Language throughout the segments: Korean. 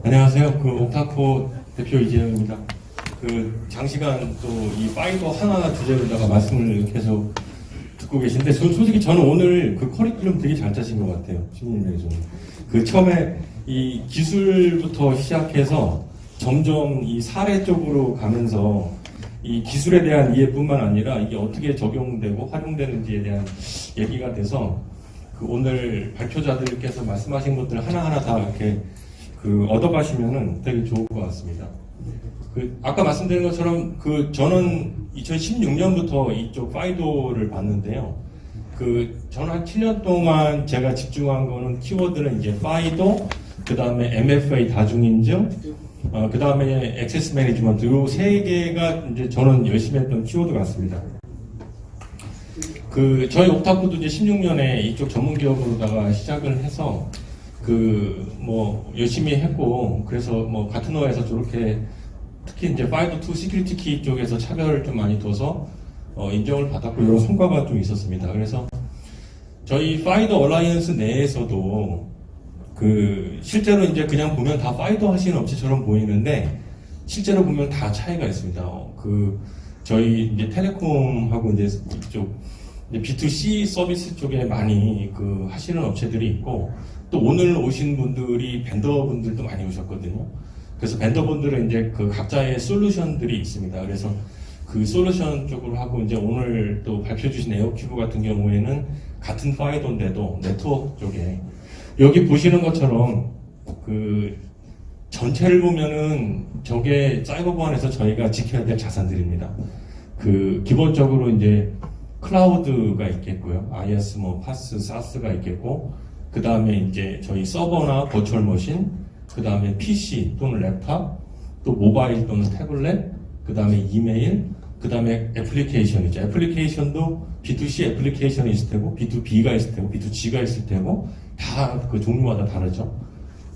안녕하세요. 옥타코 대표 이재영입니다. 장시간 또 이 파이버 하나 주제로다가 말씀을 계속 듣고 계신데, 솔직히 저는 오늘 커리큘럼 되게 잘 짜신 것 같아요. 신민님께서는. 처음에 이 기술부터 시작해서 점점 이 사례 쪽으로 가면서 이 기술에 대한 이해뿐만 아니라 이게 어떻게 적용되고 활용되는지에 대한 얘기가 돼서 오늘 발표자들께서 말씀하신 것들 하나하나 다 이렇게 얻어가시면은 되게 좋을 것 같습니다. 아까 말씀드린 것처럼 저는 2016년부터 이쪽 파이도를 봤는데요. 저는 한 7년 동안 제가 집중한 거는 키워드는 이제 파이도, 그 다음에 MFA 다중인증, 그 다음에 액세스 매니지먼트, 요 세 개가 이제 저는 열심히 했던 키워드 같습니다. 저희 옥타코도 이제 16년에 이쪽 전문 기업으로다가 시작을 해서 열심히 했고, 그래서 같은 회사에서 저렇게 특히 이제 파이도2 시큐리티 키 쪽에서 차별을 좀 많이 둬서 인정을 받았고, 이런 성과가 좀 있었습니다. 그래서 저희 파이도 얼라이언스 내에서도 실제로 이제 그냥 보면 다 파이도 하시는 업체처럼 보이는데, 실제로 보면 다 차이가 있습니다. 저희 이제 텔레콤하고 이제 이쪽 B2C 서비스 쪽에 많이 하시는 업체들이 있고, 또 오늘 오신 분들이 벤더분들도 많이 오셨거든요. 그래서 벤더분들은 이제 각자의 솔루션들이 있습니다. 그래서 솔루션 쪽으로 하고, 이제 오늘 또 발표 주신 에어큐브 같은 경우에는 같은 파이도인데도 네트워크 쪽에, 여기 보시는 것처럼 전체를 보면은 저게 사이버 보안에서 저희가 지켜야 될 자산들입니다. 기본적으로 이제 클라우드가 있겠고요. IaaS, 파스, 사스가 있겠고, 그 다음에 이제 저희 서버나 버추얼 머신, 그 다음에 PC 또는 랩탑, 또 모바일 또는 태블릿, 그 다음에 이메일, 그 다음에 애플리케이션이죠. 애플리케이션도 B2C 애플리케이션이 있을 테고, B2B가 있을 테고, B2G가 있을 테고, 다 종류마다 다르죠.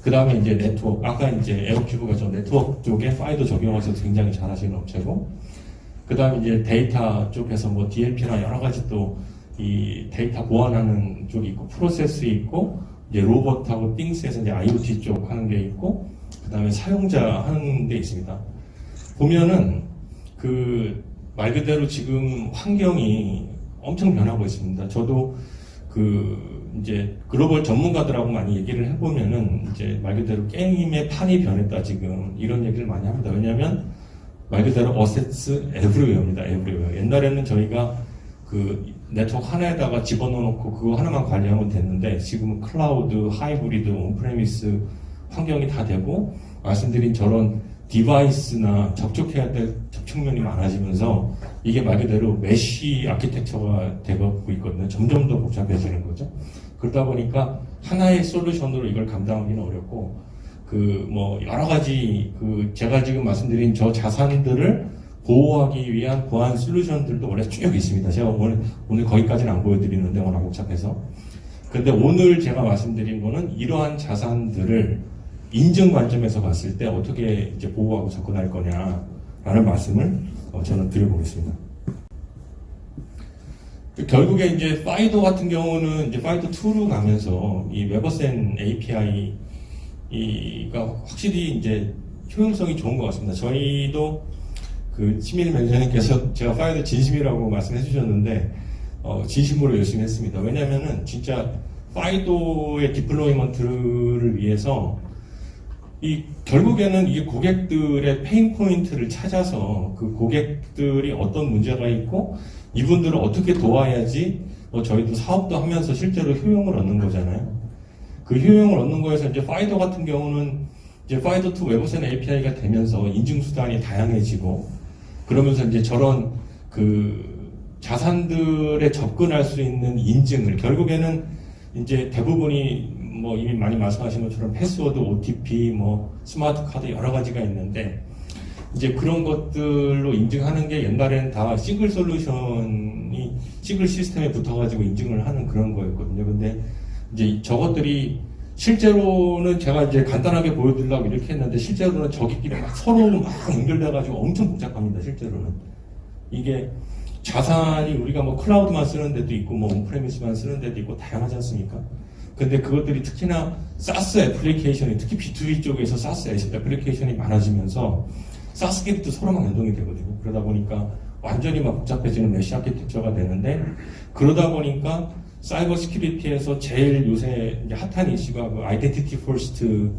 그 다음에 이제 네트워크, 아까 이제 에어큐브가 저 네트워크 쪽에 파이도 적용해서 굉장히 잘 하시는 업체고, 그 다음에 이제 데이터 쪽에서 DLP나 여러 가지 또 이 데이터 보안하는 쪽이 있고, 프로세스 있고, 이제 로봇하고 띵스에서 이제 IoT 쪽 하는 게 있고, 그 다음에 사용자 하는 데 있습니다. 보면은 말 그대로 지금 환경이 엄청 변하고 있습니다. 저도 이제 글로벌 전문가들하고 많이 얘기를 해보면은 이제 말 그대로 게임의 판이 변했다 지금 이런 얘기를 많이 합니다. 왜냐하면 말 그대로 어셋스 에브리웨어입니다. 에브리웨어. 옛날에는 저희가 네트워크 하나에다가 집어넣어놓고 그거 하나만 관리하면 됐는데, 지금은 클라우드, 하이브리드, 온프레미스 환경이 다 되고, 말씀드린 저런 디바이스나 접촉해야 될 접촉면이 많아지면서 이게 말 그대로 메쉬 아키텍처가 되고 있거든요. 점점 더 복잡해지는 거죠. 그러다 보니까 하나의 솔루션으로 이걸 감당하기는 어렵고, 여러 가지 제가 지금 말씀드린 저 자산들을 보호하기 위한 보안 솔루션들도 원래 쭉 있습니다. 제가 오늘 거기까지는 안 보여드리는데 워낙 복잡해서. 근데 오늘 제가 말씀드린 거는 이러한 자산들을 인증 관점에서 봤을 때 어떻게 이제 보호하고 접근할 거냐라는 말씀을 저는 드려보겠습니다. 결국에 이제 파이도 같은 경우는 이제 파이도 2로 가면서 이 웨버센 API가 확실히 이제 효용성이 좋은 것 같습니다. 저희도 시민 매니저님께서 제가 파이도 진심이라고 말씀해 주셨는데, 진심으로 열심히 했습니다. 왜냐면은 진짜 파이도의 디플로이먼트를 위해서 결국에는 이게 고객들의 페인 포인트를 찾아서 고객들이 어떤 문제가 있고 이분들을 어떻게 도와야지 저희도 사업도 하면서 실제로 효용을 얻는 거잖아요. 효용을 얻는 거에서 이제 파이도 같은 경우는 이제 파이도2 웨버센 API가 되면서 인증 수단이 다양해지고, 그러면서 이제 저런 자산들에 접근할 수 있는 인증을, 결국에는 이제 대부분이 이미 많이 말씀하신 것처럼 패스워드, OTP, 스마트 카드 여러 가지가 있는데, 이제 그런 것들로 인증하는 게 옛날에는 다 싱글 솔루션이 싱글 시스템에 붙어가지고 인증을 하는 그런 거였거든요. 근데 이제 저것들이 실제로는 제가 이제 간단하게 보여드리려고 이렇게 했는데, 실제로는 저기끼리 서로 연결돼가지고 엄청 복잡합니다. 실제로는 이게 자산이 우리가 클라우드만 쓰는 데도 있고 온프레미스만 쓰는 데도 있고 다양하지 않습니까? 근데 그것들이 특히나 사스 애플리케이션이, 특히 B2B 쪽에서 사스 애플리케이션이 많아지면서 사스끼리도 서로 막 연동이 되거든요. 그러다 보니까 완전히 막 복잡해지는 메시 아키텍처가 되는데, 그러다 보니까 사이버 시큐리티에서 제일 요새 이제 핫한 이슈가 그 아이덴티티 퍼스트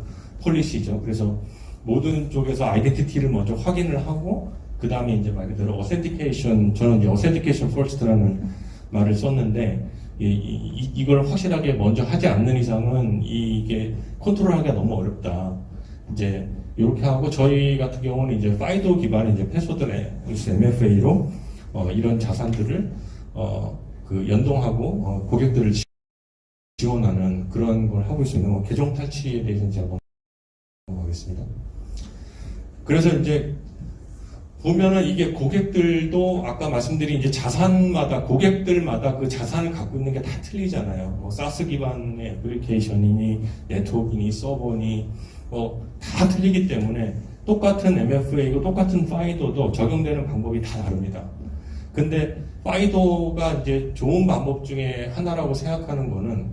폴리시죠. 그래서 모든 쪽에서 아이덴티티를 먼저 확인을 하고, 그 다음에 이제 말 그대로 어센티케이션, 저는 이제 어센티케이션 퍼스트라는 말을 썼는데, 이걸 확실하게 먼저 하지 않는 이상은 이게 컨트롤하기가 너무 어렵다. 이제 이렇게 하고, 저희 같은 경우는 이제 파이도 기반의 이제 패스워드 MFA로 이런 자산들을 그 연동하고 고객들을 지원하는 그런 걸 하고 있습니다. 계정 탈취에 대해서는 제가 넘어가겠습니다. 그래서 이제 보면은 이게 고객들도 아까 말씀드린 이제 자산마다, 고객들마다 그 자산을 갖고 있는 게 다 틀리잖아요. 뭐 사스 기반의 애플리케이션이니 네트워크니 서버니 다 틀리기 때문에 똑같은 MFA고 똑같은 파이도도 적용되는 방법이 다 다릅니다. 근데 파이도가 이제 좋은 방법 중에 하나라고 생각하는 거는,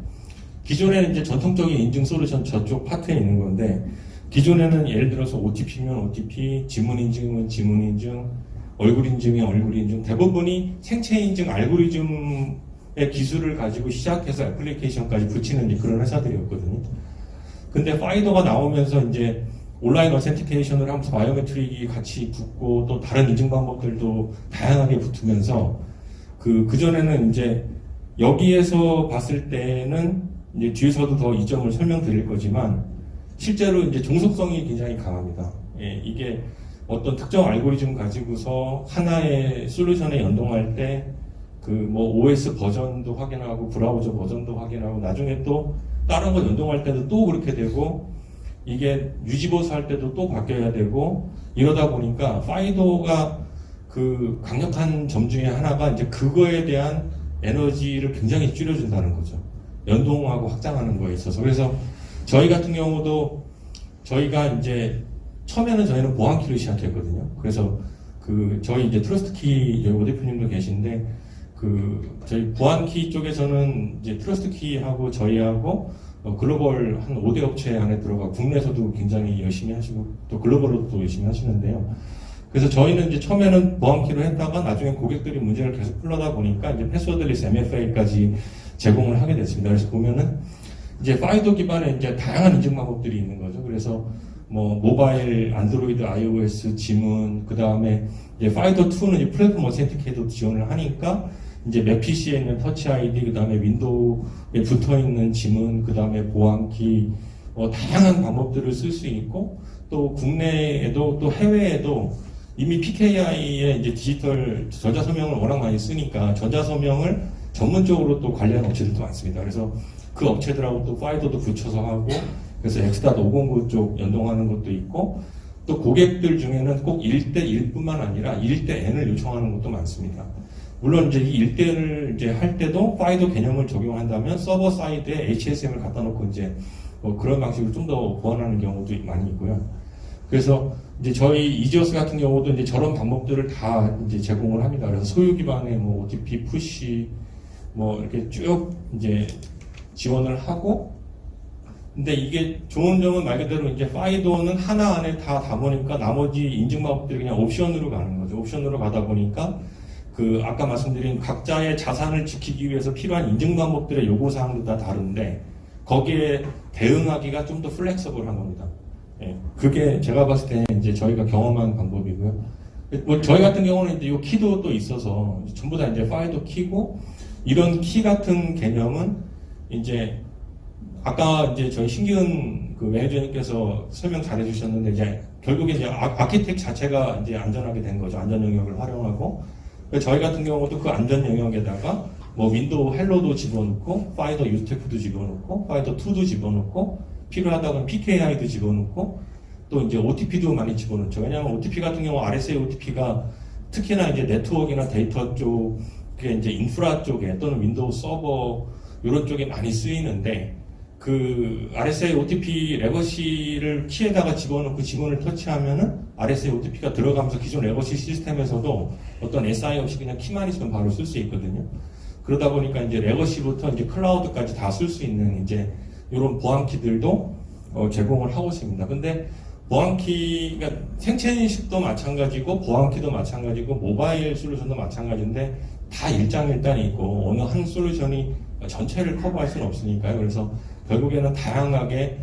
기존에는 이제 전통적인 인증 솔루션 저쪽 파트에 있는 건데, 기존에는 예를 들어서 OTP면 OTP, 지문 인증은 지문 인증, 얼굴 인증이면 얼굴 인증, 대부분이 생체 인증 알고리즘의 기술을 가지고 시작해서 애플리케이션까지 붙이는 그런 회사들이었거든요. 근데 파이도가 나오면서 이제 온라인 어센티케이션을 하면서 바이오메트릭이 같이 붙고, 또 다른 인증 방법들도 다양하게 붙으면서, 그전에는 이제 여기에서 봤을 때는 이제 뒤에서도 더 이 점을 설명드릴 거지만, 실제로 이제 종속성이 굉장히 강합니다. 예, 이게 어떤 특정 알고리즘 가지고서 하나의 솔루션에 연동할 때 뭐 OS 버전도 확인하고 브라우저 버전도 확인하고, 나중에 또 다른 거 연동할 때도 또 그렇게 되고, 이게 유지보수 할 때도 또 바뀌어야 되고, 이러다 보니까 파이도가 그 강력한 점 중에 하나가 이제 그거에 대한 에너지를 굉장히 줄여준다는 거죠. 연동하고 확장하는 거에 있어서. 그래서 저희 같은 경우도 저희가 이제 처음에는 저희는 보안키를 시작했거든요. 그래서 저희 이제 트러스트키, 여기 오 대표님도 계신데, 저희 보안키 쪽에서는 이제 트러스트키하고 저희하고 글로벌 한 5대 업체 안에 들어가 국내에서도 굉장히 열심히 하시고 또 글로벌로도 열심히 하시는데요. 그래서 저희는 이제 처음에는 보안키로 했다가 나중에 고객들이 문제를 계속 풀러다 보니까 이제 패스워드리스 MFA까지 제공을 하게 됐습니다. 그래서 보면은 이제 파이도 기반의 이제 다양한 인증 방법들이 있는 거죠. 그래서 뭐 모바일, 안드로이드, iOS, 지문, 그 다음에 이제 파이도 2는 이제 플랫폼 어센티케이터도 지원을 하니까 이제 맥 PC에 있는 터치 아이디, 그 다음에 윈도우에 붙어 있는 지문, 그 다음에 보안키, 다양한 방법들을 쓸 수 있고, 또 국내에도 또 해외에도 이미 PKI의 이제 디지털 전자서명을 워낙 많이 쓰니까 전자서명을 전문적으로 또 관리하는 업체들도 많습니다. 그래서 그 업체들하고 또 파이도도 붙여서 하고, 그래서 엑스닷509 쪽 연동하는 것도 있고, 또 고객들 중에는 꼭 1대1뿐만 아니라 1대-N을 요청하는 것도 많습니다. 물론 이제 이 1대1을 이제 할 때도 파이도 개념을 적용한다면 서버 사이드에 HSM을 갖다 놓고 이제 그런 방식으로 좀 더 보완하는 경우도 많이 있고요. 그래서 이제 저희 이지어스 같은 경우도 이제 저런 방법들을 다 이제 제공을 합니다. 그래서 소유 기반의 뭐 OTP 푸시 뭐 이렇게 쭉 이제 지원을 하고, 근데 이게 좋은 점은 말 그대로 이제 파이도는 하나 안에 다 담으니까 나머지 인증 방법들이 그냥 옵션으로 가는 거죠. 옵션으로 가다 보니까 아까 말씀드린 각자의 자산을 지키기 위해서 필요한 인증 방법들의 요구사항도 다 다른데, 거기에 대응하기가 좀 더 플렉서블한 겁니다. 예, 그게 제가 봤을 때는 이제 저희가 경험한 방법이고요. 뭐 저희 같은 경우는 이제 이 키도 또 있어서 전부 다 이제 파이도 키고, 이런 키 같은 개념은 이제 아까 이제 저희 신기은 매니저님께서 설명 잘 해주셨는데, 이제 결국에 이제 아키텍 자체가 이제 안전하게 된 거죠. 안전 영역을 활용하고. 저희 같은 경우도 그 안전 영역에다가 뭐 윈도우 헬로도 집어넣고, 파이더 유스테프도 집어넣고, 파이더 2도 집어넣고, 필요하다면 PKI도 집어넣고, 또 이제 OTP도 많이 집어넣죠. 왜냐하면 OTP 같은 경우 RSA OTP가 특히나 이제 네트워크나 데이터 쪽에 이제 인프라 쪽에 또는 윈도우 서버 이런 쪽에 많이 쓰이는데, RSA OTP 레거시를 키에다가 집어넣고 지문을 터치하면은 RSA OTP가 들어가면서 기존 레거시 시스템에서도 어떤 SI 없이 그냥 키만 있으면 바로 쓸 수 있거든요. 그러다 보니까 이제 레거시부터 이제 클라우드까지 다 쓸 수 있는 이제 이런 보안키들도 제공을 하고 있습니다. 근데 보안키가 생체 인식도 마찬가지고 보안키도 마찬가지고 모바일 솔루션도 마찬가지인데 다 일장일단이 있고 어느 한 솔루션이 전체를 커버할 수는 없으니까요. 그래서 결국에는 다양하게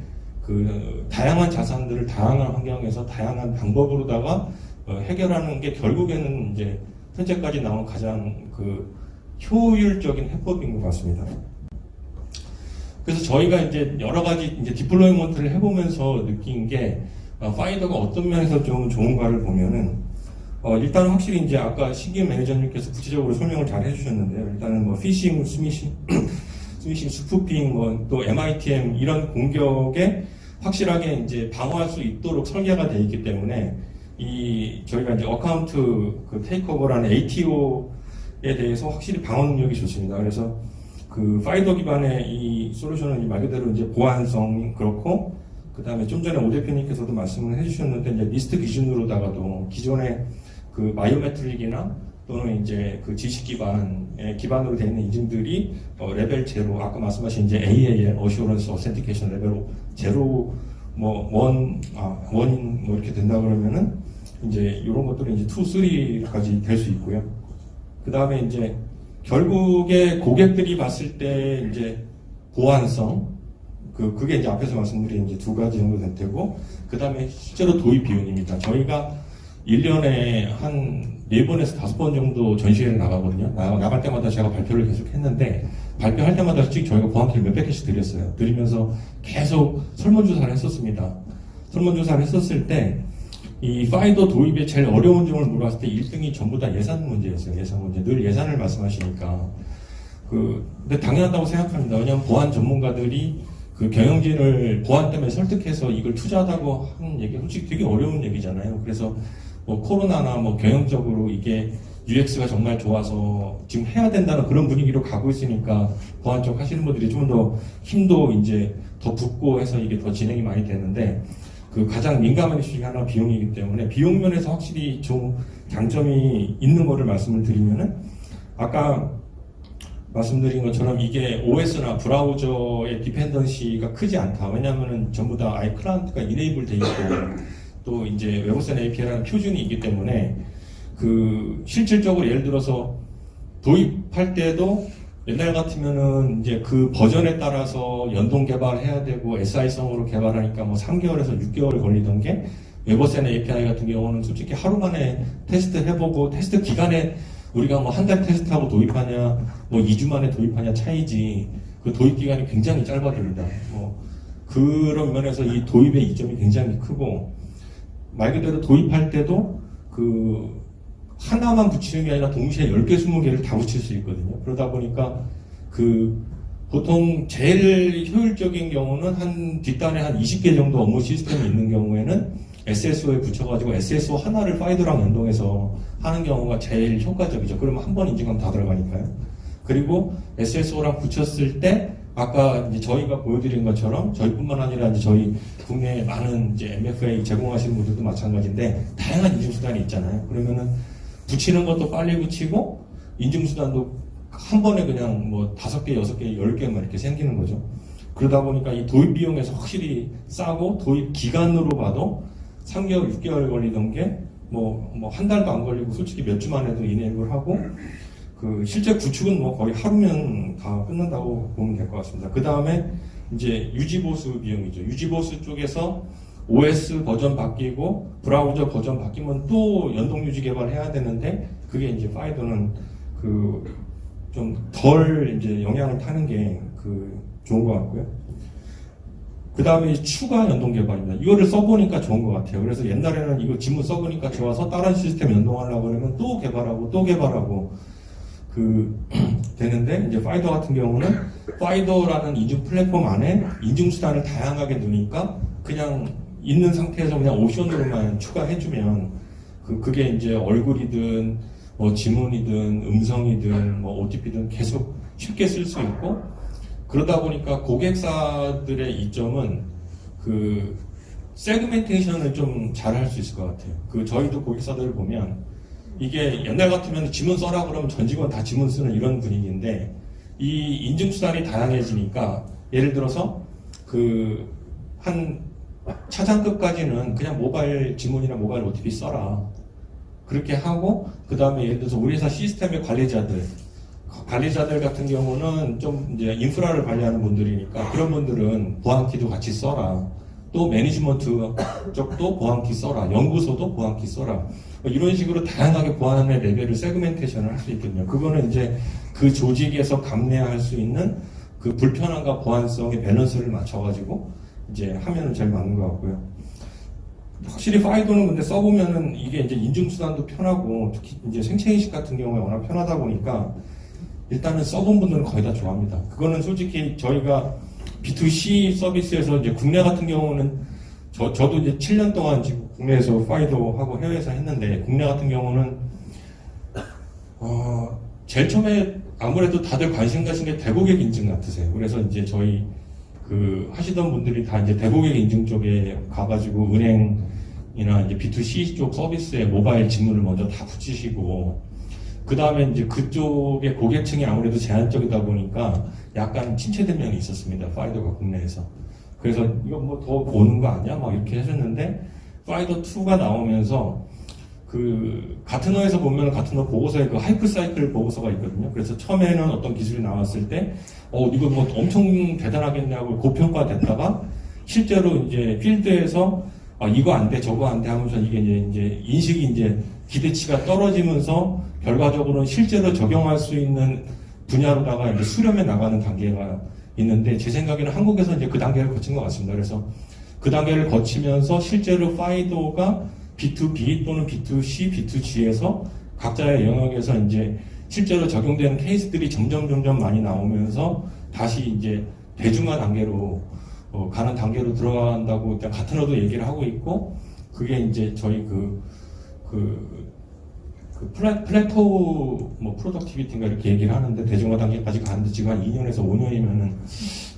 다양한 자산들을 다양한 환경에서 다양한 방법으로다가 해결하는 게 결국에는 이제 현재까지 나온 가장 효율적인 해법인 것 같습니다. 그래서 저희가 이제 여러 가지 이제 디플로이먼트를 해보면서 느낀 게 파이더가 어떤 면에서 좀 좋은가를 보면은 일단 확실히 이제 아까 신기현 매니저님께서 구체적으로 설명을 잘 해주셨는데요. 일단은 뭐 피싱, 스미싱, 스푸핑, 또 MITM 이런 공격에 확실하게 이제 방어할 수 있도록 설계가 되어 있기 때문에 저희가 이제 어카운트 테이크오버라는 ATO에 대해서 확실히 방어 능력이 좋습니다. 그래서 파이더 기반의 이 솔루션은 말 그대로 이제 보안성 그렇고, 그 다음에 좀 전에 오 대표님께서도 말씀을 해주셨는데, 이제 리스트 기준으로다가도 기존의 바이오메트릭이나 또는 이제 지식 기반으로 되어 있는 인증들이 레벨 제로, 아까 말씀하신 이제 AAL, 어슈런스 어센티케이션 레벨 제로, 원인 이렇게 된다 그러면은 이제 이런 것들은 이제 2, 3까지 될 수 있고요. 그 다음에 이제 결국에 고객들이 봤을 때 이제 보안성, 그게 이제 앞에서 말씀드린 이제 2가지 정도 될 테고, 그 다음에 실제로 도입 비용입니다. 저희가 1년에 한 4번에서 5번 정도 전시회를 나가거든요. 나갈 때마다 제가 발표를 계속 했는데, 발표할 때마다 솔직히 저희가 보안키를 몇백 개씩 드렸어요. 드리면서 계속 설문조사를 했었습니다. 설문조사를 했었을 때, 이 파이더 도입의 제일 어려운 점을 물어봤을 때 1등이 전부 다 예산 문제였어요. 예산 문제. 늘 예산을 말씀하시니까. 근데 당연하다고 생각합니다. 왜냐하면 보안 전문가들이 경영진을 보안 때문에 설득해서 이걸 투자하다고 하는 얘기 솔직히 되게 어려운 얘기잖아요. 그래서 코로나나 경영적으로 이게 UX가 정말 좋아서 지금 해야 된다는 그런 분위기로 가고 있으니까 보안 쪽 하시는 분들이 좀 더 힘도 이제 더 붓고 해서 이게 더 진행이 많이 되는데, 가장 민감한 이슈 중에 하나 비용이기 때문에 비용 면에서 확실히 좀 장점이 있는 거를 말씀을 드리면은, 아까 말씀드린 것처럼 이게 OS나 브라우저의 디펜던시가 크지 않다. 왜냐면은 전부 다 아예 클라이언트가 이네이블 돼 있고, 또 이제 웹오센 API라는 표준이 있기 때문에 실질적으로 예를 들어서 도입할 때도 옛날 같으면은 이제 버전에 따라서 연동 개발해야 되고 SI성으로 개발하니까 3개월에서 6개월 걸리던 게 웹오센 API 같은 경우는 솔직히 하루 만에 테스트 해보고, 테스트 기간에 우리가 한 달 테스트하고 도입하냐, 2주 만에 도입하냐 차이지, 도입 기간이 굉장히 짧아집니다. 그런 면에서 이 도입의 이점이 굉장히 크고, 말 그대로 도입할 때도 하나만 붙이는 게 아니라 동시에 10개, 20개를 다 붙일 수 있거든요. 그러다 보니까 보통 제일 효율적인 경우는 뒷단에 한 20개 정도 업무 시스템이 있는 경우에는 SSO에 붙여가지고 SSO 하나를 파이더랑 연동해서 하는 경우가 제일 효과적이죠. 그러면 한 번 인증하면 다 들어가니까요. 그리고 SSO랑 붙였을 때 아까 이제 저희가 보여드린 것처럼 저희뿐만 아니라 이제 저희 국내에 많은 이제 MFA 제공하시는 분들도 마찬가지인데 다양한 인증 수단이 있잖아요. 그러면은 붙이는 것도 빨리 붙이고 인증 수단도 한 번에 그냥 5개, 6개, 10개만 이렇게 생기는 거죠. 그러다 보니까 이 도입 비용에서 확실히 싸고, 도입 기간으로 봐도 3개월, 6개월 걸리던 게 한 달도 안 걸리고 솔직히 몇 주만 해도 이네이블 하고, 실제 구축은 거의 하루면 다 끝난다고 보면 될 것 같습니다. 그 다음에 이제 유지보수 비용이죠. 유지보수 쪽에서 OS 버전 바뀌고 브라우저 버전 바뀌면 또 연동 유지 개발해야 되는데, 그게 이제 파이더는 좀 덜 이제 영향을 타는 게 좋은 것 같고요. 그 다음에 추가 연동 개발입니다. 이거를 써보니까 좋은 것 같아요. 그래서 옛날에는 이거 지문 써보니까 좋아서 다른 시스템 연동하려고 그러면 또 개발하고 되는데, 이제 파이더 같은 경우는 파이더라는 인증 플랫폼 안에 인증 수단을 다양하게 두니까 그냥 있는 상태에서 그냥 옵션으로만 추가해주면 그게 이제 얼굴이든 지문이든 음성이든 OTP든 계속 쉽게 쓸 수 있고, 그러다 보니까 고객사들의 이점은 세그멘테이션을 좀 잘 할 수 있을 것 같아요. 저희도 고객사들을 보면 이게 옛날 같으면 지문 써라 그러면 전 직원 다 지문 쓰는 이런 분위기인데 이 인증 수단이 다양해지니까 예를 들어서 그 한 차장급까지는 그냥 모바일 지문이나 모바일 OTP 써라 그렇게 하고 그 다음에 예를 들어서 우리 회사 시스템의 관리자들 같은 경우는 좀 이제 인프라를 관리하는 분들이니까 그런 분들은 보안키도 같이 써라. 또 매니지먼트 쪽도 보안키 써라. 연구소도 보안키 써라. 이런 식으로 다양하게 보안의 레벨을 세그멘테이션을 할 수 있거든요. 그거는 이제 그 조직에서 감내할 수 있는 그 불편함과 보안성의 밸런스를 맞춰가지고 이제 하면은 제일 맞는 것 같고요. 확실히 파이도는 근데 써보면은 이게 이제 인증수단도 편하고 특히 이제 생체인식 같은 경우에 워낙 편하다 보니까 일단은 써본 분들은 거의 다 좋아합니다. 그거는 솔직히 저희가 B2C 서비스에서 이제 국내 같은 경우는 저도 이제 7년 동안 지금 국내에서 파이도 하고 해외에서 했는데 국내 같은 경우는 제일 처음에 아무래도 다들 관심 가신 게 대고객 인증 같으세요. 그래서 이제 저희 그 하시던 분들이 다 이제 대고객 인증 쪽에 가가지고 은행이나 이제 B2C 쪽 서비스에 모바일 지문을 먼저 다 붙이시고 그 다음에 이제 그쪽의 고객층이 아무래도 제한적이다 보니까 약간 침체된 면이 있었습니다. 파이더가 국내에서. 그래서 이거 뭐 더 보는 거 아니야? 막 이렇게 하셨는데 파이더 2가 나오면서 그 가트너에서 보면 가트너 보고서에 그 하이프 사이클 보고서가 있거든요. 그래서 처음에는 어떤 기술이 나왔을 때 이거 뭐 엄청 대단하겠냐고 고평가됐다가 실제로 이제 필드에서 이거 안 돼, 저거 안 돼 하면서 이게 이제 인식이 이제 기대치가 떨어지면서 결과적으로는 실제로 적용할 수 있는 분야로다가 이제 수렴해 나가는 단계가 있는데 제 생각에는 한국에서 이제 그 단계를 거친 것 같습니다. 그래서 그 단계를 거치면서 실제로 파이도가 B2B 또는 B2C, B2G에서 각자의 영역에서 이제 실제로 적용되는 케이스들이 점점 많이 나오면서 다시 이제 대중화 단계로 가는 단계로 들어간다고 일단 가트너도 얘기를 하고 있고 그게 이제 저희 플래토 뭐 프로덕티비티인가 이렇게 얘기를 하는데 대중화 단계까지 가는데 지금 한 2년에서 5년이면은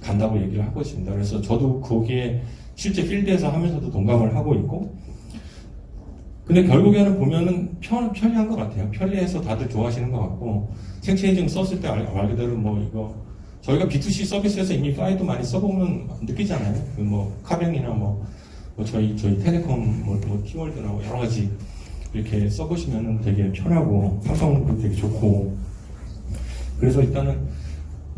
간다고 얘기를 하고 있습니다. 그래서 저도 거기에 실제 필드에서 하면서도 동감을 하고 있고 근데 결국에는 보면은 편리한 것 같아요. 편리해서 다들 좋아하시는 것 같고 생체인증 썼을 때 말 그대로 뭐 이거 저희가 B2C 서비스에서 이미 파이도 많이 써보면 느끼잖아요. 그 뭐 카뱅이나 뭐 저희 텔레콤 뭐 티월드나 뭐 여러 가지 이렇게 써보시면은 되게 편하고 삼성도 되게 좋고 그래서 일단은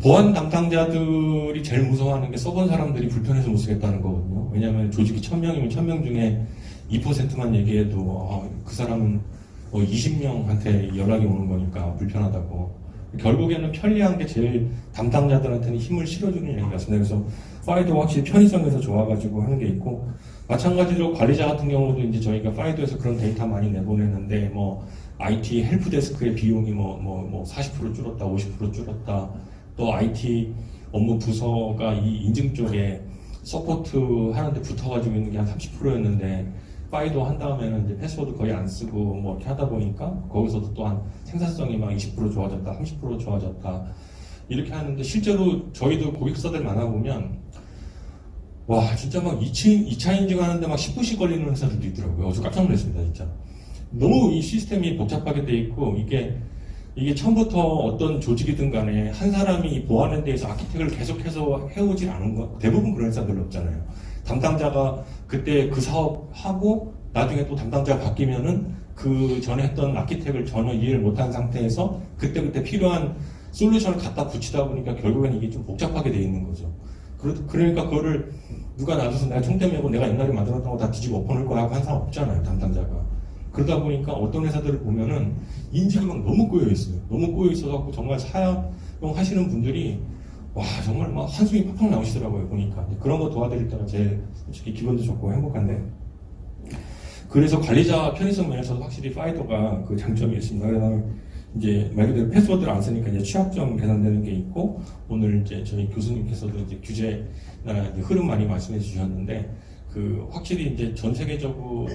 보안 담당자들이 제일 무서워하는 게 써본 사람들이 불편해서 못 쓰겠다는 거거든요. 왜냐하면 조직이 1000명이면 1000명 중에 2%만 얘기해도 그 사람은 20명한테 연락이 오는 거니까 불편하다고. 결국에는 편리한 게 제일 담당자들한테는 힘을 실어주는 얘기 같습니다. 그래서 파이도 확실히 편의성에서 좋아가지고 하는 게 있고 마찬가지로 관리자 같은 경우도 이제 저희가 파이도에서 그런 데이터 많이 내보내는데 뭐 IT 헬프데스크의 비용이 뭐 40% 줄었다, 50% 줄었다. 또 IT 업무 부서가 이 인증 쪽에 서포트 하는데 붙어가지고 있는 게 한 30%였는데 파이도 한 다음에는 이제 패스워드 거의 안 쓰고 뭐 이렇게 하다 보니까 거기서도 또한 생산성이 막 20% 좋아졌다, 30% 좋아졌다 이렇게 하는데 실제로 저희도 고객사들 만나보면 와 진짜 막 2차 인증하는데 막 10분씩 걸리는 회사들도 있더라고요. 저 깜짝 놀랐습니다 진짜. 너무 이 시스템이 복잡하게 돼 있고 이게 처음부터 어떤 조직이든 간에 한 사람이 보안에 대해서 아키텍을 계속해서 해오질 않은 것 대부분 그런 회사들 없잖아요. 담당자가 그때 그 사업 하고 나중에 또 담당자가 바뀌면은 그 전에 했던 아키텍을 전혀 이해를 못한 상태에서 그때 필요한 솔루션을 갖다 붙이다 보니까 결국엔 이게 좀 복잡하게 돼 있는 거죠. 그러니까 그거를 누가 나서서 내가 총대 메고 내가 옛날에 만들었던 거 다 뒤집어 엎어놓을 거야 하고 한 사람 없잖아요, 담당자가. 그러다 보니까 어떤 회사들을 보면은 인증이 막 너무 꼬여 있어요. 너무 꼬여 있어갖고 정말 사용 하시는 분들이 와 정말 막 한숨이 팍팍 나오시더라고요 보니까. 그런 거 도와드릴 때가 제일 솔직히 기분도 좋고 행복한데 그래서 관리자 편의성 면에서도 확실히 파이도가 그 장점이 있습니다. 그래서 이제 말 그대로 패스워드를 안 쓰니까 이제 취약점 계산되는 게 있고 오늘 이제 저희 교수님께서도 이제 규제나 이제 흐름 많이 말씀해 주셨는데 그 확실히 이제 전 세계적으로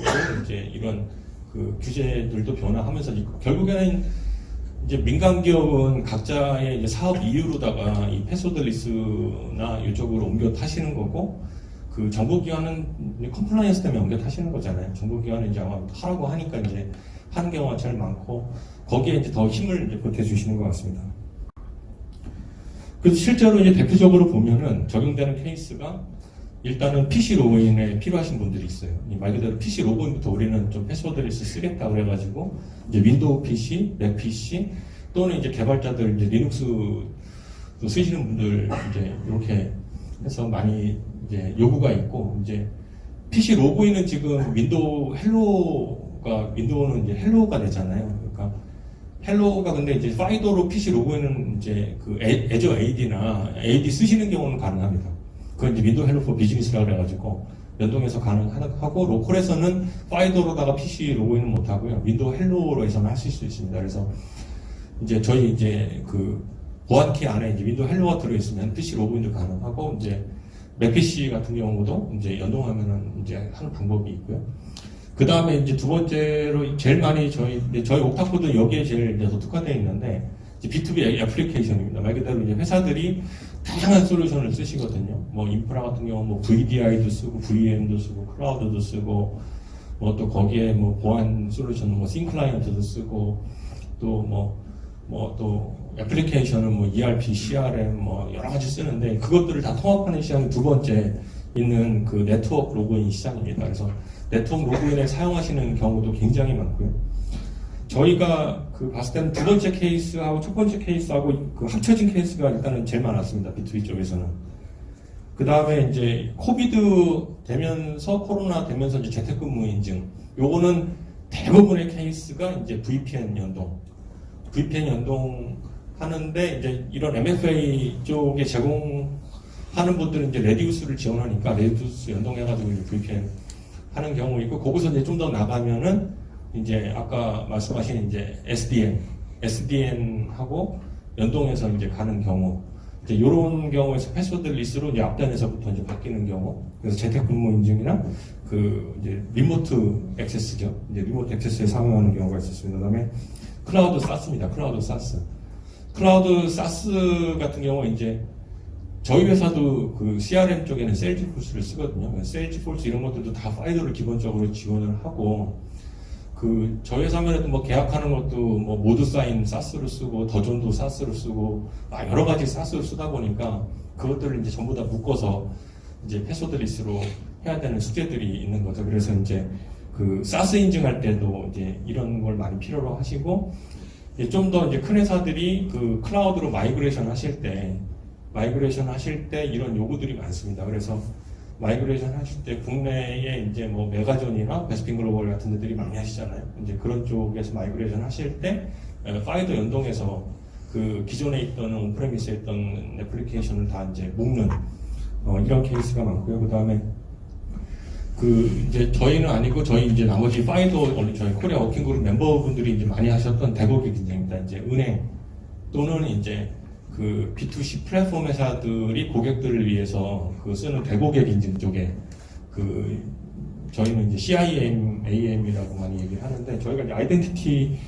이제 이런 그 규제들도 변화하면서 결국에는 이제 민간 기업은 각자의 이제 사업 이유로다가 이 패스워드 리스나 이쪽으로 옮겨 타시는 거고 그 정보기관은 컴플라이언스 때문에 옮겨 타시는 거잖아요. 정보기관은 이제 아마 하라고 하니까 이제 하는 경우가 제일 많고 거기에 이제 더 힘을 이제 보태주시는 것 같습니다. 그래서 실제로 이제 대표적으로 보면은 적용되는 케이스가 일단은 PC 로그인에 필요하신 분들이 있어요. 말 그대로 PC 로그인부터 우리는 좀 패스워드리스트 쓰겠다 그래가지고 이제 윈도우 PC, 맥 PC 또는 이제 개발자들 이제 리눅스 쓰시는 분들 이제 이렇게 해서 많이 이제 요구가 있고 이제 PC 로그인은 지금 윈도우는 이제 헬로우가 되잖아요. 그러니까 헬로우가 근데 이제 파이도로 PC 로그인은 이제 그 애저 AD나 AD 쓰시는 경우는 가능합니다. 그건 이제 윈도우 헬로 포 비즈니스라고 그래가지고 연동해서 가능하고 로컬에서는 파이도로다가 PC 로그인은 못하고요. 윈도우 헬로우로에서는 하실 수 있습니다. 그래서 이제 저희 이제 그 보안키 안에 이제 윈도우 헬로우가 들어있으면 PC 로그인도 가능하고 이제 맥 PC 같은 경우도 이제 연동하면은 이제 하는 방법이 있고요. 그 다음에 이제 두 번째로 제일 많이 저희 옥타코드 여기에 제일 이제 특화되어 있는데 이제 B2B 애플리케이션입니다. 말 그대로 이제 회사들이 다양한 솔루션을 쓰시거든요. 뭐 인프라 같은 경우 뭐 VDI도 쓰고 VM도 쓰고 클라우드도 쓰고 뭐 또 거기에 뭐 보안 솔루션 뭐 싱클라이언트도 쓰고 또 또 애플리케이션은 뭐 ERP, CRM 뭐 여러 가지 쓰는데 그것들을 다 통합하는 시장이 두 번째 있는 그 네트워크 로그인 시장입니다. 그래서 네트워크 로그인을 사용하시는 경우도 굉장히 많고요. 저희가 그 봤을 때는 두 번째 케이스하고 첫 번째 케이스하고 그 합쳐진 케이스가 일단은 제일 많았습니다. B2B 쪽에서는. 그 다음에 이제 코비드 되면서 코로나 되면서 이제 재택근무 인증. 요거는 대부분의 케이스가 이제 VPN 연동하는데 이제 이런 MFA 쪽에 제공하는 분들은 이제 레디우스를 지원하니까 레디우스 연동해가지고 이제 VPN 하는 경우 있고 거기서 이제 좀 더 나가면은 이제 아까 말씀하신 이제 SDN하고 연동해서 이제 가는 경우 이제 이런 경우에서 패스워드 리스트로 이제 앞단에서부터 이제 바뀌는 경우 그래서 재택근무 인증이나 그 이제 리모트 액세스죠. 이제 리모트 액세스에 사용하는 경우가 있었습니다. 그다음에 클라우드 사스입니다. 클라우드 사스 같은 경우 이제 저희 회사도 그 CRM 쪽에는 세일즈포스를 쓰거든요. 세일즈포스 이런 것들도 다 파이더를 기본적으로 지원을 하고 그 저희 회사면에도 뭐 계약하는 것도 뭐 모드 사인 사스를 쓰고 더존도 사스를 쓰고 여러 가지 사스를 쓰다 보니까 그것들을 이제 전부 다 묶어서 이제 패스워드 리스트로 해야 되는 숙제들이 있는 거죠. 그래서 이제 그 사스 인증할 때도 이제 이런 걸 많이 필요로 하시고 좀 더 이제 큰 회사들이 그 클라우드로 마이그레이션 하실 때 이런 요구들이 많습니다. 그래서 마이그레이션 하실 때 국내에 이제 뭐 메가존이나 베스핀 글로벌 같은 데들이 많이 하시잖아요. 이제 그런 쪽에서 마이그레이션 하실 때 파이더 연동해서 그 기존에 있던 온프레미스에 있던 애플리케이션을 다 이제 묶는 이런 케이스가 많고요. 그 다음에 그 이제 저희는 아니고 저희 이제 나머지 파이더 저희 코리아 워킹그룹 멤버분들이 이제 많이 하셨던 대고객 인증입니다. 이제 은행 또는 이제 그 B2C 플랫폼 회사들이 고객들을 위해서 그 쓰는 대고객 인증 쪽에 그 저희는 이제 CIAM이라고 많이 얘기를 하는데 저희가 이제 아이덴티티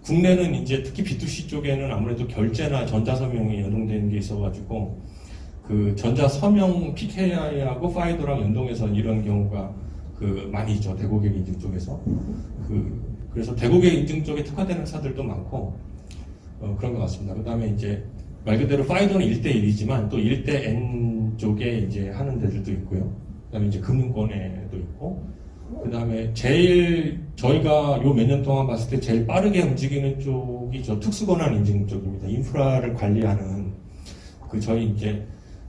국내는 이제 특히 B2C 쪽에는 아무래도 결제나 전자서명이 연동되는 게 있어가지고 그 전자서명 PKI하고 파이더랑 연동해서 이런 경우가 그 많이 있죠. 대고객 인증 쪽에서 그래서 대고객 인증 쪽에 특화되는 회사들도 많고 그런 것 같습니다. 그 다음에 이제 말 그대로 파이더는 1대1이지만 또 1대-N 쪽에 이제 하는 데들도 있고요. 그 다음에 이제 금융권에도 있고, 그 다음에 제일 저희가 요 몇 년 동안 봤을 때 제일 빠르게 움직이는 쪽이 저 특수권한 인증 쪽입니다. 인프라를 관리하는 그 저희 이제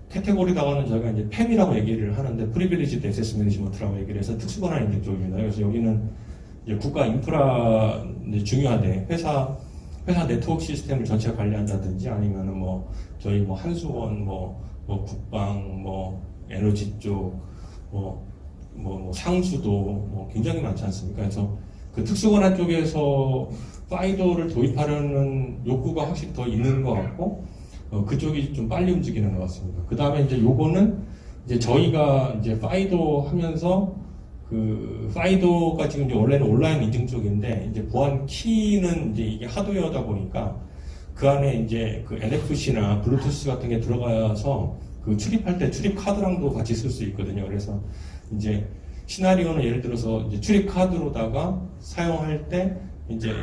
카테고리다가는 저희가 이제 PAM이라고 얘기를 하는데 프리빌리지드 액세스 매니지먼트라고 얘기를 해서 특수권한 인증 쪽입니다. 그래서 여기는 이제 국가 인프라 중요하대 회사 네트워크 시스템을 전체 관리한다든지 아니면은 뭐 저희 뭐 한수원 뭐 국방 뭐 에너지 쪽 뭐 상수도 뭐 굉장히 많지 않습니까? 그래서 그 특수권한 쪽에서 파이더를 도입하려는 욕구가 확실히 더 있는 것 같고 그쪽이 좀 빨리 움직이는 것 같습니다. 그 다음에 이제 요거는 이제 저희가 이제 파이더 하면서 그 파이더가 지금 이제 원래는 온라인 인증 쪽인데 이제 보안 키는 이제 이게 하드웨어다 보니까 그 안에 이제 그 NFC나 블루투스 같은 게 들어가서 그 출입할 때 출입 카드랑도 같이 쓸 수 있거든요. 그래서 이제 시나리오는 예를 들어서 이제 출입 카드로다가 사용할 때 이제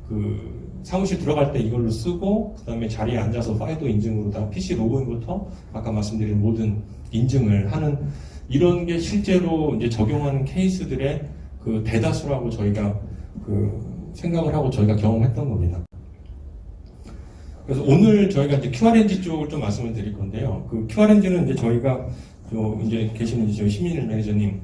그 사무실 들어갈 때 이걸로 쓰고 그 다음에 자리에 앉아서 파이도 인증으로 다 PC 로그인부터 아까 말씀드린 모든 인증을 하는 이런 게 실제로 이제 적용하는 케이스들의 그 대다수라고 저희가 그 생각을 하고 저희가 경험했던 겁니다. 그래서 오늘 저희가 이제 QRNG 쪽을 좀 말씀을 드릴 건데요. 그 QRNG는 이제 저희가 이제 계시는 이제 시민일 매니저님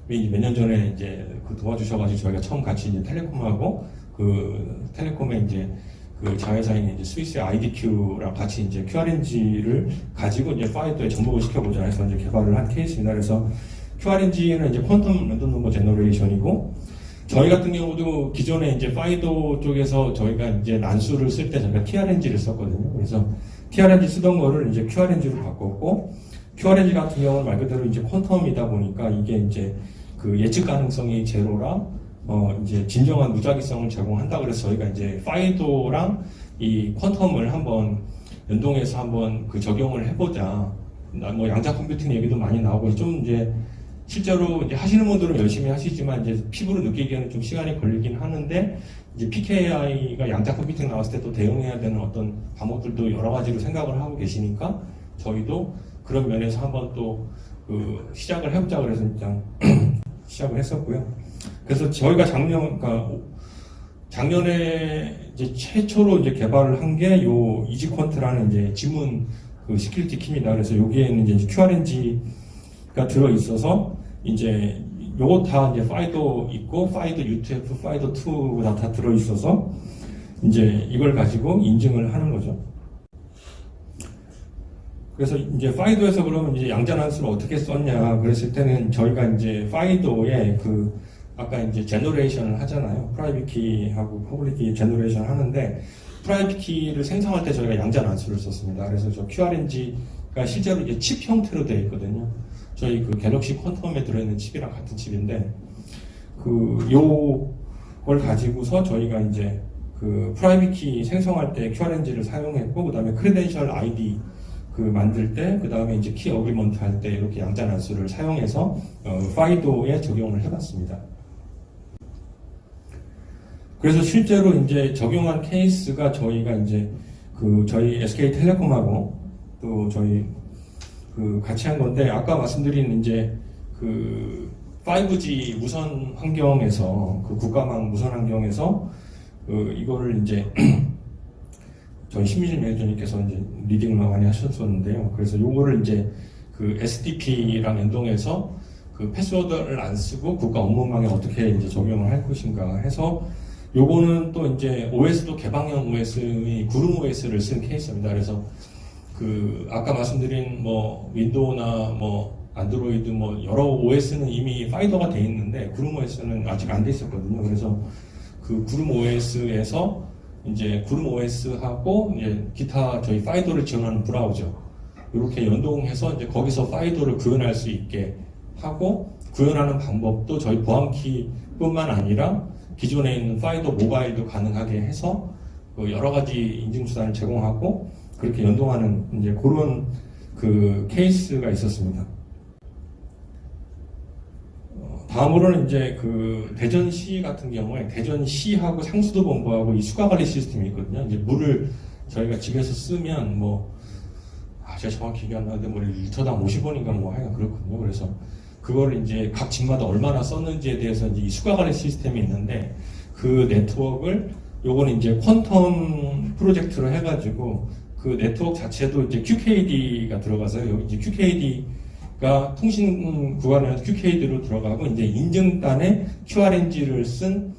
몇 년 전에 이제 그 도와주셔가지고 저희가 처음 같이 이제 텔레콤하고 그 텔레콤의 이제 그 자회사인 이제 스위스의 IDQ랑 같이 이제 QRNG를 가지고 이제 파이도에 접목을 시켜보자 해서 이제 개발을 한 케이스입니다. 그래서 QRNG는 이제 퀀텀 랜덤 넘버 제너레이션이고 저희 같은 경우도 기존에 이제 파이도 쪽에서 저희가 이제 난수를 쓸 때 저희가 TRNG를 썼거든요. 그래서 TRNG 쓰던 거를 이제 QRNG로 바꿨고 QRNG 같은 경우는 말 그대로 이제 퀀텀이다 보니까 이게 이제 그 예측 가능성이 제로라 이제 진정한 무작위성을 제공한다. 그래서 저희가 이제 파이도랑 이 퀀텀을 한번 연동해서 한번 그 적용을 해보자. 뭐 양자 컴퓨팅 얘기도 많이 나오고 좀 이제 실제로 이제 하시는 분들은 열심히 하시지만 이제 피부로 느끼기에는 좀 시간이 걸리긴 하는데 이제 PKI가 양자 컴퓨팅 나왔을 때 또 대응해야 되는 어떤 과목들도 여러 가지로 생각을 하고 계시니까 저희도 그런 면에서 한번 또 그 시작을 해보자 그래서 일단 시작을 했었고요. 그래서 저희가 작년에 이제 최초로 이제 개발을 한 게 요 이지퀀트라는 이제 지문 그 시큐리티 키입니다. 그래서 여기에는 이제 QRNG가 들어 있어서 이제 요거 다 이제 파이도 있고 파이도 UTF, 파이도 2가 다 들어 있어서 이제 이걸 가지고 인증을 하는 거죠. 그래서 이제 파이도에서 그러면 이제 양자난수를 어떻게 썼냐 그랬을 때는 저희가 이제 파이도에 그 아까 이제 제너레이션을 하잖아요. 프라이빗 키하고 퍼블릭 키 제너레이션 하는데 프라이빗 키를 생성할 때 저희가 양자난수를 썼습니다. 그래서 저 QRNG가 실제로 이제 칩 형태로 되어 있거든요. 저희 그 갤럭시 퀀텀에 들어있는 칩이랑 같은 칩인데 요걸 가지고서 저희가 이제 그 프라이빗 키 생성할 때 QRNG를 사용했고 그 다음에 크레덴셜 아이디 그 만들 때, 그 다음에 이제 키 어그리먼트 할 때 이렇게 양자난수를 사용해서 파이도에 적용을 해봤습니다. 그래서 실제로 이제 적용한 케이스가 저희가 이제 그 저희 SK텔레콤하고 또 저희 그 같이 한 건데 아까 말씀드린 이제 그 5G 무선 환경에서 그 국가망 무선 환경에서 이거를 이제 저희 신민일 매니저님께서 이제 리딩을 많이 하셨었는데요. 그래서 요거를 이제 그 SDP랑 연동해서 그 패스워드를 안 쓰고 국가 업무망에 어떻게 이제 적용을 할 것인가 해서 요거는 또 이제 OS도 개방형 OS의 구름 OS를 쓴 케이스입니다. 그래서 그 아까 말씀드린 뭐 윈도우나 뭐 안드로이드 뭐 여러 OS는 이미 파이더가 돼 있는데 구름 OS는 아직 안 돼 있었거든요. 그래서 그 구름 OS에서 이제 구름 OS하고 이제 기타 저희 파이도를 지원하는 브라우저 이렇게 연동해서 이제 거기서 파이도를 구현할 수 있게 하고 구현하는 방법도 저희 보안키뿐만 아니라 기존에 있는 파이도 모바일도 가능하게 해서 그 여러 가지 인증 수단을 제공하고 그렇게 연동하는 이제 그런 그 케이스가 있었습니다. 다음으로는 이제 그 대전시 같은 경우에 대전시하고 상수도본부하고 이 수가관리 시스템이 있거든요. 이제 물을 저희가 집에서 쓰면 제가 정확히 기억 안 나는데 뭐 리터당 50원인가 뭐 하여간 그렇거든요. 그래서 그거를 이제 각 집마다 얼마나 썼는지에 대해서 이제 이 수가관리 시스템이 있는데 그 네트워크를 요거는 이제 퀀텀 프로젝트로 해가지고 그 네트워크 자체도 이제 QKD가 들어가서요. 여기 이제 QKD가 통신 구간에서 QKD로 들어가고 이제 인증단에 QRNG를 쓴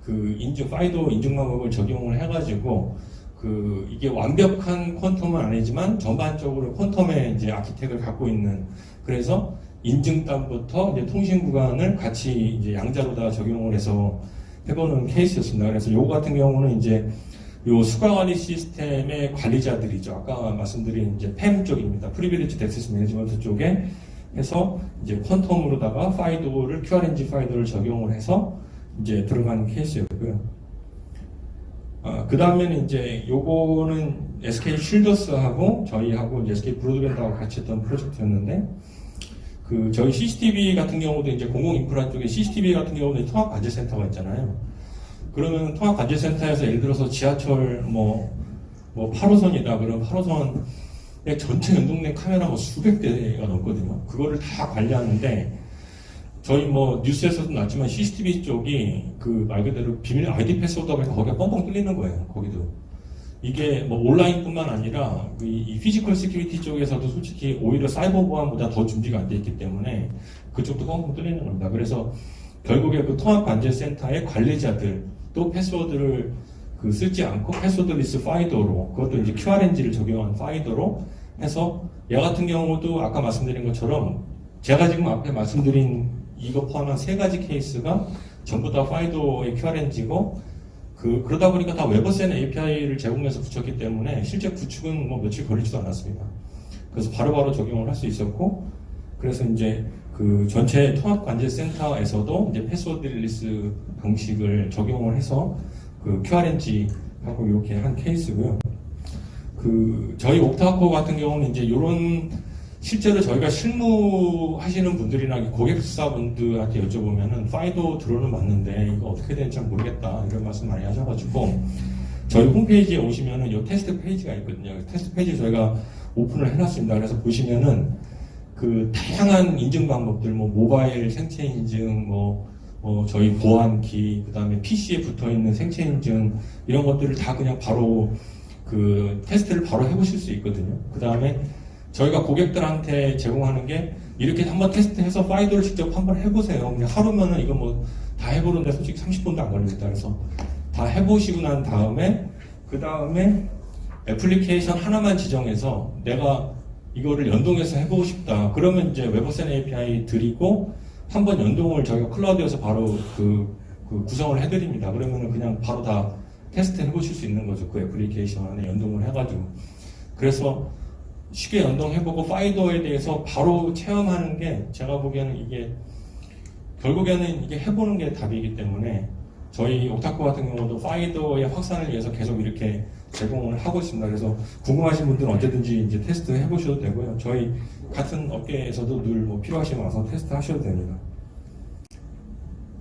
그 인증 파이도 인증 방법을 적용을 해가지고 그 이게 완벽한 퀀텀은 아니지만 전반적으로 퀀텀의 이제 아키텍을 갖고 있는 그래서 인증단부터 이제 통신 구간을 같이 이제 양자로다 적용을 해서 해보는 케이스였습니다. 그래서 요거 같은 경우는 이제 요 수가관리 시스템의 관리자들이죠. 아까 말씀드린 이제 PAM 쪽입니다. Privileged Access Management 쪽에 해서 이제 퀀텀으로다가 파이도를 QRNG 파이도를 적용을 해서 이제 들어가는 케이스였고요. 그 다음에는 이제 요거는 SK 쉴더스하고 저희하고 이제 SK 브로드밴드하고 같이 했던 프로젝트였는데 그 저희 CCTV 같은 경우도 이제 공공 인프라 쪽에 CCTV 같은 경우는 통합 관제센터가 있잖아요. 그러면 통합관제센터에서 예를 들어서 지하철 뭐 8호선이다. 그럼 8호선에 전체 연동된 카메라가 수백 대가 넘거든요. 그거를 다 관리하는데 저희 뭐 뉴스에서도 났지만 CCTV 쪽이 그 말 그대로 비밀 아이디 패스워드가 거기가 뻥뻥 뚫리는 거예요. 거기도. 이게 뭐 온라인뿐만 아니라 이 피지컬 시큐리티 쪽에서도 솔직히 오히려 사이버 보안보다 더 준비가 안 돼 있기 때문에 그쪽도 뻥뻥 뚫리는 겁니다. 그래서 결국에 그 통합관제센터의 관리자들 또 패스워드를 쓰지 않고 패스워드리스 파이더로 그것도 이제 QRNG를 적용한 파이더로 해서 얘 같은 경우도 아까 말씀드린 것처럼 제가 지금 앞에 말씀드린 이거 포함한 세 가지 케이스가 전부 다 파이더의 QRNG고 그러다 보니까 다 웨버센 API를 제공해서 붙였기 때문에 실제 구축은 뭐 며칠 걸리지도 않았습니다. 그래서 바로바로 적용을 할 수 있었고 그래서 이제 그 전체 통합관제센터에서도 이제 패스워드 릴리스 방식을 적용을 해서 그 QRNG 하고 이렇게 한 케이스고요. 저희 옥타코 같은 경우는 이제 이런 실제로 저희가 실무하시는 분들이나 고객사분들한테 여쭤보면은 파이도 드론은 맞는데 이거 어떻게 되는지 잘 모르겠다 이런 말씀 많이 하셔가지고 저희 홈페이지에 오시면은 이 테스트 페이지가 있거든요. 테스트 페이지 저희가 오픈을 해놨습니다. 그래서 보시면은 그 다양한 인증 방법들 뭐 모바일 생체 인증 저희 보안키, 그 다음에 PC에 붙어 있는 생체 인증, 이런 것들을 다 그냥 바로 그 테스트를 바로 해보실 수 있거든요. 그 다음에 저희가 고객들한테 제공하는 게 이렇게 한번 테스트해서 파이더를 직접 한번 해보세요. 그냥 하루면은 이거 뭐 다 해보는데 솔직히 30분도 안 걸리겠다. 그래서 다 해보시고 난 다음에, 그 다음에 애플리케이션 하나만 지정해서 내가 이거를 연동해서 해보고 싶다. 그러면 이제 웨버센 API 드리고, 한번 연동을 저희가 클라우드에서 바로 구성을 해드립니다. 그러면은 그냥 바로 다 테스트 해보실 수 있는 거죠. 그 애플리케이션 안에 연동을 해가지고. 그래서 쉽게 연동해보고 파이더에 대해서 바로 체험하는 게 제가 보기에는 이게 결국에는 이게 해보는 게 답이기 때문에 저희 옥타코 같은 경우도 파이더의 확산을 위해서 계속 이렇게 제공을 하고 있습니다. 그래서 궁금하신 분들은 언제든지 이제 테스트 해보셔도 되고요. 저희 같은 업계에서도 늘 뭐 필요하시면 와서 테스트 하셔도 됩니다.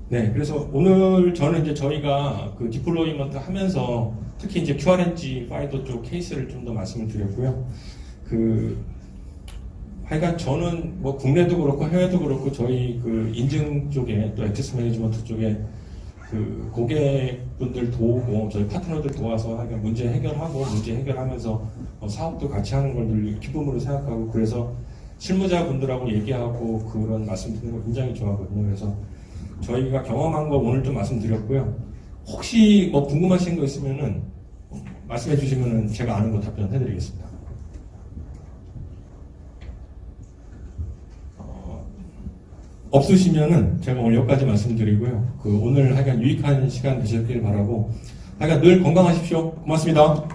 네, 그래서 오늘 저는 이제 저희가 그 디플로이먼트 하면서 특히 이제 QRNG 파이더 쪽 케이스를 좀 더 말씀을 드렸고요. 하여간 저는 뭐 국내도 그렇고 해외도 그렇고 저희 그 인증 쪽에 또 액세스 매니지먼트 쪽에 그 고객분들 도우고 저희 파트너들 도와서 하여간 문제 해결하고 문제 해결하면서 사업도 같이 하는 걸 늘 기쁨으로 생각하고 그래서 실무자분들하고 얘기하고 그런 말씀 드리는 거 굉장히 좋아하거든요. 그래서 저희가 경험한 거 오늘 좀 말씀드렸고요. 혹시 뭐 궁금하신 거 있으면은 말씀해 주시면은 제가 아는 거 답변해 드리겠습니다. 없으시면은 제가 오늘 여기까지 말씀드리고요. 오늘 하여간 유익한 시간 되셨길 바라고 하여간 늘 건강하십시오. 고맙습니다.